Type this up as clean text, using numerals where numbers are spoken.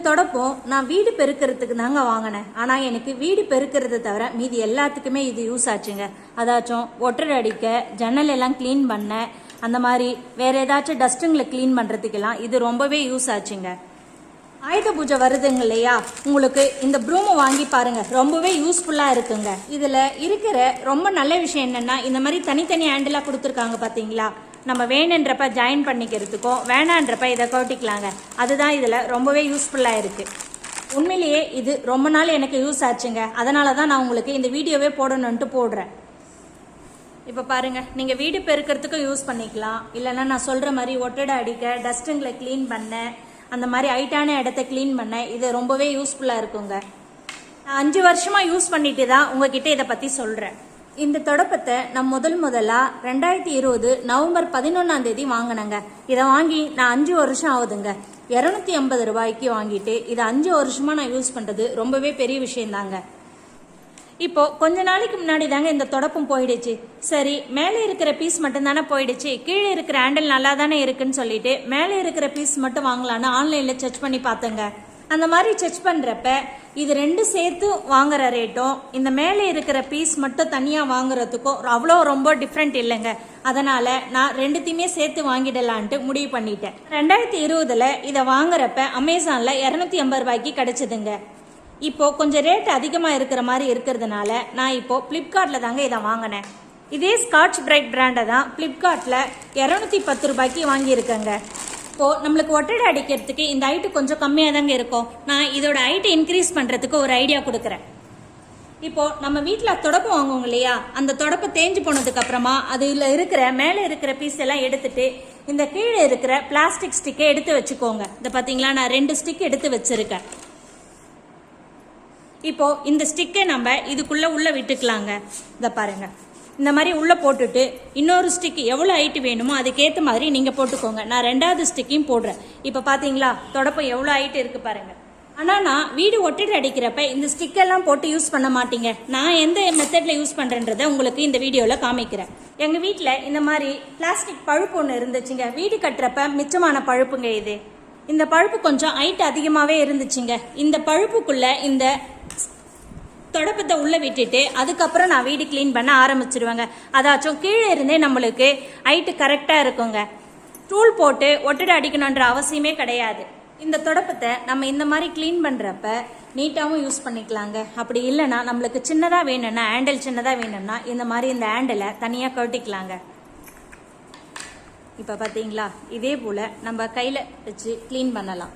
தொடப்பம் நான் வீடு பெருக்கிறதுக்கு தாங்க வாங்கினேன். ஆனால் எனக்கு வீடு பெருக்கிறத தவிர மீதி எல்லாத்துக்குமே இது யூஸ் ஆச்சுங்க. அதாச்சும் ஒட்டர் அடிக்க, ஜன்னல் எல்லாம் க்ளீன் பண்ண, அந்த மாதிரி வேற ஏதாச்சும் டஸ்ட்டுங்களை க்ளீன் பண்ணுறதுக்கெல்லாம் இது ரொம்பவே யூஸ் ஆச்சுங்க. ஆயுத பூஜை வருதுங்க இல்லையா, உங்களுக்கு இந்த ப்ரூமை வாங்கி பாருங்க, ரொம்பவே யூஸ்ஃபுல்லாக இருக்குங்க. இதில் இருக்கிற ரொம்ப நல்ல விஷயம் என்னென்னா, இந்த மாதிரி தனித்தனி ஹேண்டிலாக கொடுத்துருக்காங்க பார்த்தீங்களா. நம்ம வேணுன்றப்ப ஜாயின் பண்ணிக்கிறதுக்கும் வேணான்றப்ப இதை கட்டிக்கலாங்க. அதுதான் இதில் ரொம்பவே யூஸ்ஃபுல்லாக இருக்குது. உண்மையிலேயே இது ரொம்ப நாள் எனக்கு யூஸ் ஆச்சுங்க. அதனால தான் நான் உங்களுக்கு இந்த வீடியோவே போடணுன்ட்டு போடுறேன். இப்போ பாருங்கள், நீங்கள் வீடு பெருக்கிறதுக்கும் யூஸ் பண்ணிக்கலாம். இல்லைன்னா நான் சொல்கிற மாதிரி ஒட்டடை அடிக்க, டஸ்ட்டுங்களை க்ளீன் பண்ண, அந்த மாதிரி ஹைட்டான இடத்த க்ளீன் பண்ண இது ரொம்பவே யூஸ்ஃபுல்லாக இருக்குங்க. நான் 5 வருஷமாக யூஸ் பண்ணிட்டு தான் உங்ககிட்ட இதை பற்றி சொல்கிறேன். இந்த தொடப்பத்தை நான் முதலாக 2020 நவம்பர் 11 வாங்கினேங்க. இதை வாங்கி நான் 5 வருஷம் ஆகுதுங்க. 250 ரூபாய்க்கு வாங்கிட்டு இதை 5 வருஷமாக நான் யூஸ் பண்ணுறது ரொம்பவே பெரிய விஷயந்தாங்க. இப்போ கொஞ்ச நாளைக்கு முன்னாடி தாங்க இந்த தொடப்பம் போயிடுச்சு. சரி, மேலே இருக்கிற பீஸ் மட்டும் தானே போயிடுச்சு, கீழே இருக்கிற ஹேண்டில் நல்லா தானே இருக்குன்னு சொல்லிட்டு மேலே இருக்கிற பீஸ் மட்டும் வாங்கலான்னு ஆன்லைனில் செக் பண்ணி பார்த்தேங்க. அந்த மாதிரி செக் பண்ணுறப்ப இது 2 சேர்த்து வாங்குற ரேட்டும் இந்த மேலே இருக்கிற பீஸ் மட்டும் தனியாக வாங்குறதுக்கும் அவ்வளோ ரொம்ப டிஃப்ரெண்ட் இல்லைங்க. அதனால் நான் 2த்தையுமே சேர்த்து வாங்கிடலான்ட்டு முடிவு பண்ணிட்டேன். 2020 இதை வாங்குறப்ப அமேசானில் 250 ரூபாய்க்கு கிடைச்சதுங்க. இப்போ கொஞ்சம் ரேட் அதிகமாக இருக்கிற மாதிரி இருக்கிறதுனால நான் இப்போ ஃப்ளிப்கார்ட்டில் தாங்க இதை வாங்கினேன். இதே ஸ்காட்ச் பிரைட் பிராண்டை தான் ஃப்ளிப்கார்ட்டில் 210 ரூபாய்க்கு வாங்கியிருக்கேங்க. இப்போது நம்மளுக்கு ஒட்டடை அடிக்கிறதுக்கு இந்த ஹைட்டு கொஞ்சம் கம்மியாக தாங்க இருக்கும். நான் இதோட ஹைட்டை இன்க்ரீஸ் பண்ணுறதுக்கு ஒரு ஐடியா கொடுக்குறேன். இப்போது நம்ம வீட்டில் தொடப்பம் வாங்குவோம் இல்லையா, அந்த தொடப்பம் தேஞ்சு போனதுக்கு அப்புறமா அதில் இருக்கிற மேலே இருக்கிற பீஸ் எல்லாம் எடுத்துட்டு இந்த கீழே இருக்கிற பிளாஸ்டிக் ஸ்டிக்கை எடுத்து வச்சுக்கோங்க. இதை பார்த்தீங்களா, நான் 2 ஸ்டிக் எடுத்து வச்சுருக்கேன். இப்போ இந்த ஸ்டிக்கை நம்ம இதுக்குள்ள உள்ள விட்டுக்கலாங்க. இதை பாருங்க, இந்த மாதிரி உள்ள போட்டுட்டு இன்னொரு ஸ்டிக் எவ்வளோ ஹைட்டு வேணுமோ அதுக்கேற்ற மாதிரி நீங்கள் போட்டுக்கோங்க. நான் 2வது ஸ்டிக்கையும் போடுறேன். இப்போ பார்த்தீங்களா தொடப்பம் எவ்வளோ ஹைட்டு இருக்குது பாருங்க. ஆனால் நான் வீடு ஒட்டடை அடிக்கிறப்ப இந்த ஸ்டிக்கெல்லாம் போட்டு யூஸ் பண்ண மாட்டீங்க. நான் எந்த மெத்தடில் யூஸ் பண்ணுறேன்றதை உங்களுக்கு இந்த வீடியோவில் காமிக்கிறேன். எங்கள் வீட்டில் இந்த மாதிரி பிளாஸ்டிக் பழுப்பு ஒன்று இருந்துச்சுங்க. வீடு கட்டுறப்ப மிச்சமான பழுப்புங்க இது. இந்த பழுப்பு கொஞ்சம் ஹைட் அதிகமாகவே இருந்துச்சுங்க. இந்த பழுப்புக்குள்ளே இந்த தொடப்பத்தை உள்ளே விட்டுட்டு அதுக்கப்புறம் நான் வீடு க்ளீன் பண்ண ஆரம்பிச்சிருவேங்க. அதாச்சும் கீழே இருந்தே நம்மளுக்கு ஹைட்டு கரெக்டாக இருக்குங்க. டூல் போட்டு ஒட்டடை அடிக்கணுன்ற அவசியமே கிடையாது. இந்த தொடப்பத்தை நம்ம இந்த மாதிரி க்ளீன் பண்ணுறப்ப நீட்டாகவும் யூஸ் பண்ணிக்கலாங்க. அப்படி இல்லைன்னா நம்மளுக்கு சின்னதாக வேணும்னா, ஹேண்டில் சின்னதாக வேணும்னா இந்த மாதிரி இந்த ஹேண்டிலை தனியாக கட்டிக்கலாங்க. இப்போ பார்த்தீங்களா, இதே போல் நம்ம கையில் வச்சு க்ளீன் பண்ணலாம்.